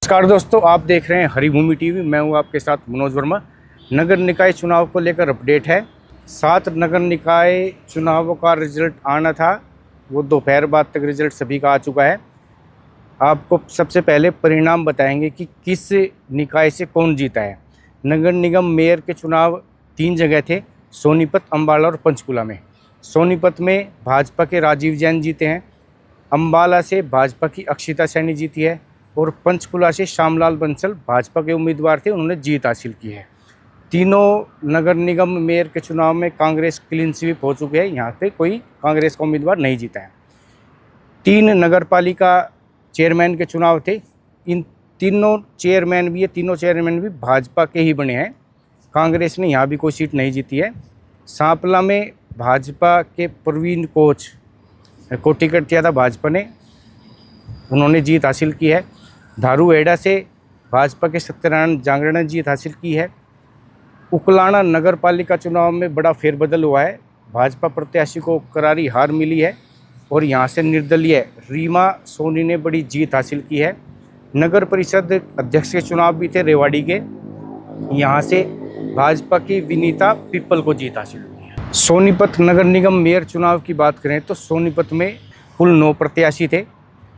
नमस्कार दोस्तों, आप देख रहे हैं हरिभूमि टीवी। मैं हूं आपके साथ मनोज वर्मा। नगर निकाय चुनाव को लेकर अपडेट है। 7 नगर निकाय चुनावों का रिजल्ट आना था, वो दोपहर बाद तक रिजल्ट सभी का आ चुका है। आपको सबसे पहले परिणाम बताएंगे कि किस निकाय से कौन जीता है। नगर निगम मेयर के चुनाव 3 जगह थे, सोनीपत, अम्बाला और पंचकुला में। सोनीपत में भाजपा के राजीव जैन जीते हैं, अम्बाला से भाजपा की अक्षिता सैनी जीती है और पंचकुला से श्यामलाल बंसल भाजपा के उम्मीदवार थे, उन्होंने जीत हासिल की है। तीनों नगर निगम मेयर के चुनाव में कांग्रेस क्लीन स्वीप हो चुके हैं, यहाँ पे कोई कांग्रेस का उम्मीदवार नहीं जीता है। 3 नगर पालिका चेयरमैन के चुनाव थे, इन तीनों चेयरमैन भी भाजपा के ही बने हैं। कांग्रेस ने यहाँ भी कोई सीट नहीं जीती है। सांपला में भाजपा के प्रवीण कोच को टिकट दिया था भाजपा ने, उन्होंने जीत हासिल की है। धारूहेड़ा से भाजपा के सत्यनारायण जांगड़ा ने जीत हासिल की है। उकलाना नगर पालिका चुनाव में बड़ा फेरबदल हुआ है, भाजपा प्रत्याशी को करारी हार मिली है और यहाँ से निर्दलीय रीमा सोनी ने बड़ी जीत हासिल की है। नगर परिषद अध्यक्ष के चुनाव भी थे रेवाड़ी के, यहाँ से भाजपा की विनीता पिप्पल को जीत हासिल हुई है। सोनीपत नगर निगम मेयर चुनाव की बात करें तो सोनीपत में कुल 9 प्रत्याशी थे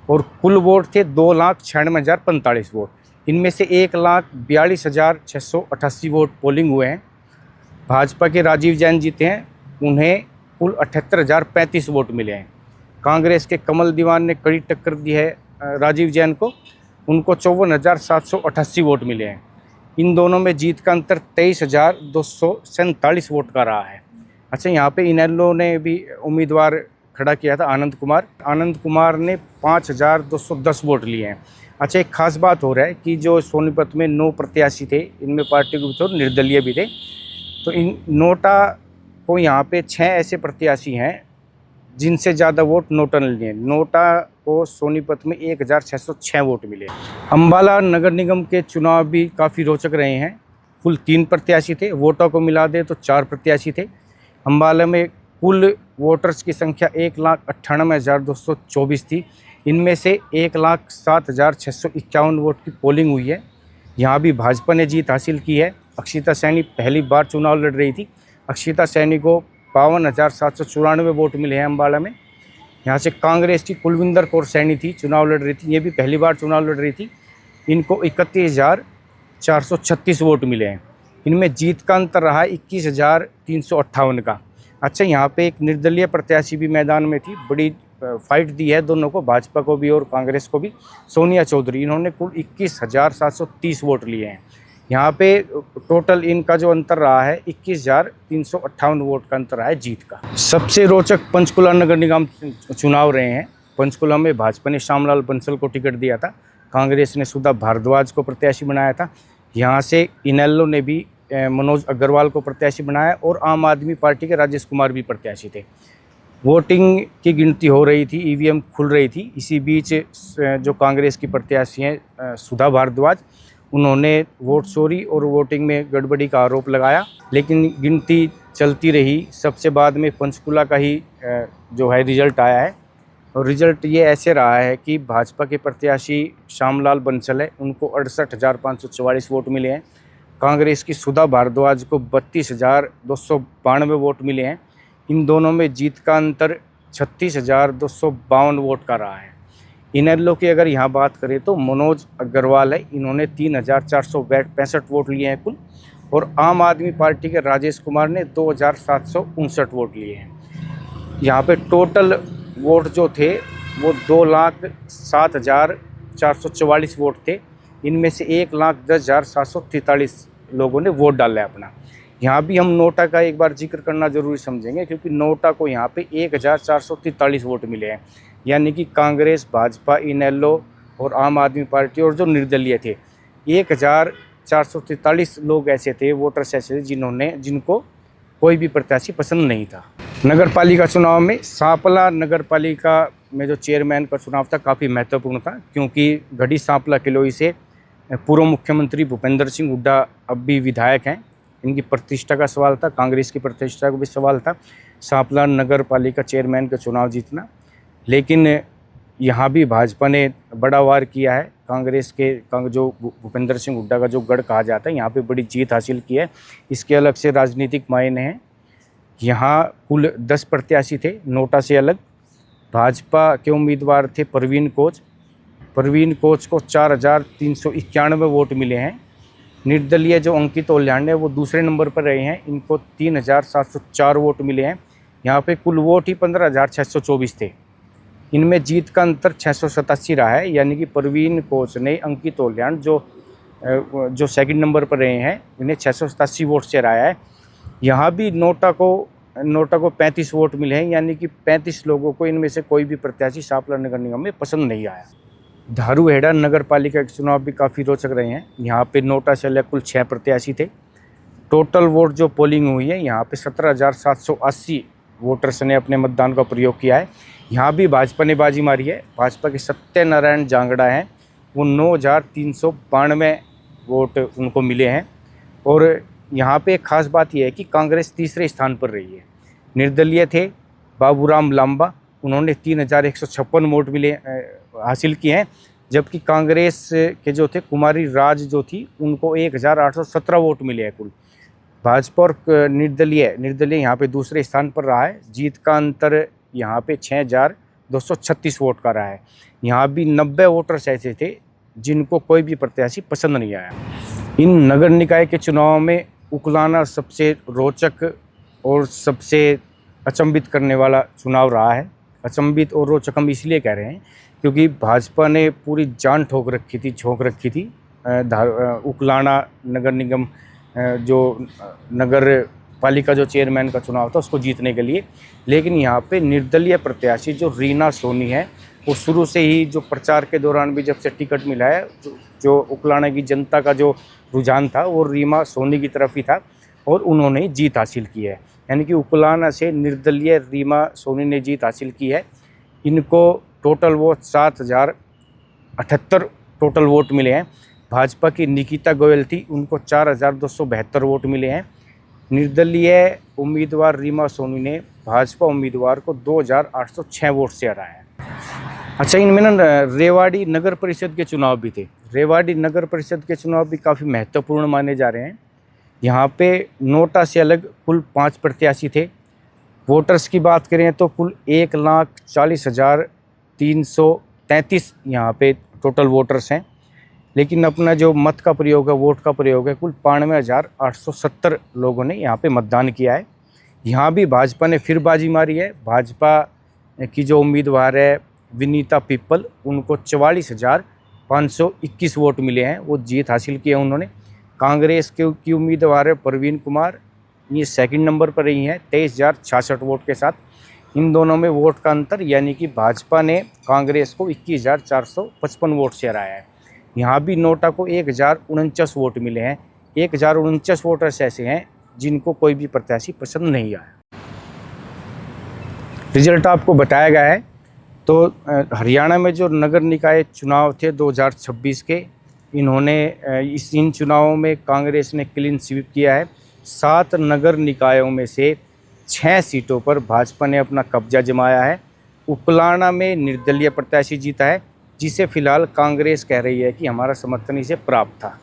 और कुल वोट थे 2,96,045 वोट। इनमें से 1,42,688 वोट पोलिंग हुए हैं। भाजपा के राजीव जैन जीते हैं, उन्हें कुल 78,035 वोट मिले हैं। कांग्रेस के कमल दीवान ने कड़ी टक्कर दी है राजीव जैन को, उनको 54,788 वोट मिले हैं। इन दोनों में जीत का अंतर 23,247 वोट का रहा है। अच्छा, यहाँ पे इनेलो ने भी उम्मीदवार खड़ा किया था, आनंद कुमार ने 5,210 वोट लिए हैं। अच्छा, एक खास बात हो रहा है कि जो सोनीपत में 9 प्रत्याशी थे, इनमें पार्टी के और निर्दलीय भी थे, तो इन नोटा को यहाँ पे 6 ऐसे प्रत्याशी हैं जिनसे ज़्यादा वोट नोटा ने लिए। नोटा को सोनीपत में 1,606 वोट मिले। अम्बाला नगर निगम के चुनाव भी काफ़ी रोचक रहे हैं। कुल 3 प्रत्याशी थे, वोटों को मिला दे तो 4 प्रत्याशी थे। अम्बाला में कुल वोटर्स की संख्या 1,98,224 थी, इनमें से 1,07,651 वोट की पोलिंग हुई है। यहाँ भी भाजपा ने जीत हासिल की है। अक्षिता सैनी पहली बार चुनाव लड़ रही थी। अक्षिता सैनी को 52,794 वोट मिले हैं अम्बाला में। यहाँ से कांग्रेस की कुलविंदर कौर सैनी थी, चुनाव लड़ रही थी, ये भी पहली बार चुनाव लड़ रही थी, इनको 31,436 वोट मिले हैं। इनमें जीत का अंतर रहा 21,358 का। अच्छा, यहाँ पे एक निर्दलीय प्रत्याशी भी मैदान में थी, बड़ी फाइट दी है दोनों को, भाजपा को भी और कांग्रेस को भी। सोनिया चौधरी, इन्होंने कुल 21,730 वोट लिए हैं। यहाँ पे टोटल इनका जो अंतर रहा है 21,358 वोट का अंतर रहा है जीत का। सबसे रोचक पंचकुला नगर निगम चुनाव रहे हैं। पंचकुला में भाजपा ने श्यामलाल बंसल को टिकट दिया था, कांग्रेस ने सुधा भारद्वाज को प्रत्याशी बनाया था। यहाँ से इनेलो ने भी मनोज अग्रवाल को प्रत्याशी बनाया और आम आदमी पार्टी के राजेश कुमार भी प्रत्याशी थे। वोटिंग की गिनती हो रही थी, ईवीएम खुल रही थी। इसी बीच जो कांग्रेस की प्रत्याशी हैं सुधा भारद्वाज, उन्होंने वोट चोरी और वोटिंग में गड़बड़ी का आरोप लगाया, लेकिन गिनती चलती रही। सबसे बाद में पंचकुला का ही जो है रिजल्ट आया है और रिजल्ट ये ऐसे रहा है कि भाजपा के प्रत्याशी श्यामलाल बंसल है, उनको 68,544 वोट मिले हैं। कांग्रेस की सुधा भारद्वाज को 32,292 वोट मिले हैं। इन दोनों में जीत का अंतर 36,252 वोट का रहा है। इनेलो की अगर यहाँ बात करें तो मनोज अग्रवाल है, इन्होंने 3,465 वोट लिए हैं कुल, और आम आदमी पार्टी के राजेश कुमार ने 2,759 वोट लिए हैं। यहाँ पे टोटल वोट जो थे वो 2,07,444 वोट थे। इनमें से 1,10,743 लोगों ने वोट डाला है अपना। यहाँ भी हम नोटा का एक बार जिक्र करना जरूरी समझेंगे, क्योंकि नोटा को यहाँ पे 1,443 वोट मिले हैं। यानी कि कांग्रेस, भाजपा, इनेलो और आम आदमी पार्टी और जो निर्दलीय थे, 1,443 लोग ऐसे थे, वोटर्स ऐसे थे जिनको कोई भी प्रत्याशी पसंद नहीं था। नगर पालिका चुनाव में सांपला नगर पालिका में जो चेयरमैन का चुनाव था काफ़ी महत्वपूर्ण था, क्योंकि गढ़ी सांपला किलोई से पूर्व मुख्यमंत्री भूपेंद्र सिंह हुड्डा अब भी विधायक हैं। इनकी प्रतिष्ठा का सवाल था, कांग्रेस की प्रतिष्ठा का भी सवाल था सांपला नगर पालिका चेयरमैन का चुनाव जीतना। लेकिन यहाँ भी भाजपा ने बड़ा वार किया है, कांग्रेस के जो भूपेंद्र सिंह हुड्डा का जो गढ़ कहा जाता है, यहाँ पे बड़ी जीत हासिल की है। इसके अलग से राजनीतिक मायने हैं। यहाँ कुल 10 प्रत्याशी थे नोटा से अलग। भाजपा के उम्मीदवार थे परवीन कोच को 4,391 वोट मिले हैं। निर्दलीय जो अंकित ओल्यान है वो दूसरे नंबर पर रहे हैं, इनको 3,704 वोट मिले हैं। यहाँ पे कुल वोट ही 15,624 थे। इनमें जीत का अंतर 687 रहा है, यानी कि परवीन कोच ने अंकित ओल्यान जो सेकंड नंबर पर रहे हैं, इन्हें 687 वोट से हराया है। यहाँ भी नोटा को 35 वोट मिले हैं, यानी कि 35 लोगों को इनमें से कोई भी प्रत्याशी सांपला नगर निगम में पसंद नहीं आया। धारूहेड़ा नगर पालिका के चुनाव भी काफ़ी रोचक रहे हैं। यहाँ पे नोटा से अलग कुल 6 प्रत्याशी थे। टोटल वोट जो पोलिंग हुई है, यहाँ पे 17,780 वोटर्स ने अपने मतदान का प्रयोग किया है। यहाँ भी भाजपा ने बाजी मारी है। भाजपा के सत्यनारायण जांगड़ा हैं, वो 9,392 वोट उनको मिले हैं। और यहाँ पे एक खास बात यह है कि कांग्रेस तीसरे स्थान पर रही है। निर्दलीय थे बाबूराम लांबा, उन्होंने 3,156 वोट हासिल किए हैं, जबकि कांग्रेस के जो थे कुमारी राज जो थी, उनको 1,817 वोट मिले हैं कुल। भाजपा और निर्दलीय यहाँ पे दूसरे स्थान पर रहा है। जीत का अंतर यहाँ पे 6,236 वोट का रहा है। यहाँ भी 90 वोटर्स ऐसे थे जिनको कोई भी प्रत्याशी पसंद नहीं आया। इन नगर निकाय के चुनाव में उकलाना सबसे रोचक और सबसे अचंभित करने वाला चुनाव रहा है। अचंभित और रोचक हम इसलिए कह रहे हैं क्योंकि भाजपा ने पूरी जान झोंक रखी थी उकलाना नगर निगम जो नगर पालिका जो चेयरमैन का चुनाव था उसको जीतने के लिए। लेकिन यहाँ पे निर्दलीय प्रत्याशी जो रीना सोनी है, वो शुरू से ही जो प्रचार के दौरान भी जब से टिकट मिला है, जो उकलाना की जनता का जो रुझान था वो रीमा सोनी की तरफ ही था और उन्होंने जीत हासिल की है। यानी कि उकलाना से निर्दलीय रीमा सोनी ने जीत हासिल की है। इनको टोटल वोट 7,078 टोटल वोट मिले हैं। भाजपा की निकिता गोयल थी, उनको 4,272 वोट मिले हैं। निर्दलीय उम्मीदवार रीमा सोनी ने भाजपा उम्मीदवार को 2,806 वोट से हराया है। अच्छा, इनमें ना रेवाड़ी नगर परिषद के चुनाव भी थे। रेवाड़ी नगर परिषद के चुनाव भी काफ़ी महत्वपूर्ण माने जा रहे हैं। यहाँ पे नोटा से अलग कुल 5 प्रत्याशी थे। वोटर्स की बात करें तो कुल 1,40,333 यहाँ पे टोटल वोटर्स हैं। लेकिन अपना जो मत का प्रयोग है, वोट का प्रयोग है, कुल 92,870 लोगों ने यहाँ पे मतदान किया है। यहाँ भी भाजपा ने फिर बाजी मारी है। भाजपा की जो उम्मीदवार है विनीता पिप्पल, उनको 44,521 वोट मिले हैं, वो जीत हासिल की है उन्होंने। कांग्रेस की उम्मीदवार है परवीन कुमार, ये सेकंड नंबर पर रही हैं 23,066 वोट के साथ। इन दोनों में वोट का अंतर, यानी कि भाजपा ने कांग्रेस को 21,455 वोट से हराया है। यहाँ भी नोटा को 1,049 वोट मिले हैं। 1,049 वोटर्स ऐसे हैं जिनको कोई भी प्रत्याशी पसंद नहीं आया। रिजल्ट आपको बताया गया है। तो हरियाणा में जो नगर निकाय चुनाव थे 2026 के, इन चुनावों में कांग्रेस ने क्लीन स्वीप किया है। 7 नगर निकायों में से 6 सीटों पर भाजपा ने अपना कब्जा जमाया है। उकलाना में निर्दलीय प्रत्याशी जीता है, जिसे फिलहाल कांग्रेस कह रही है कि हमारा समर्थन इसे प्राप्त था।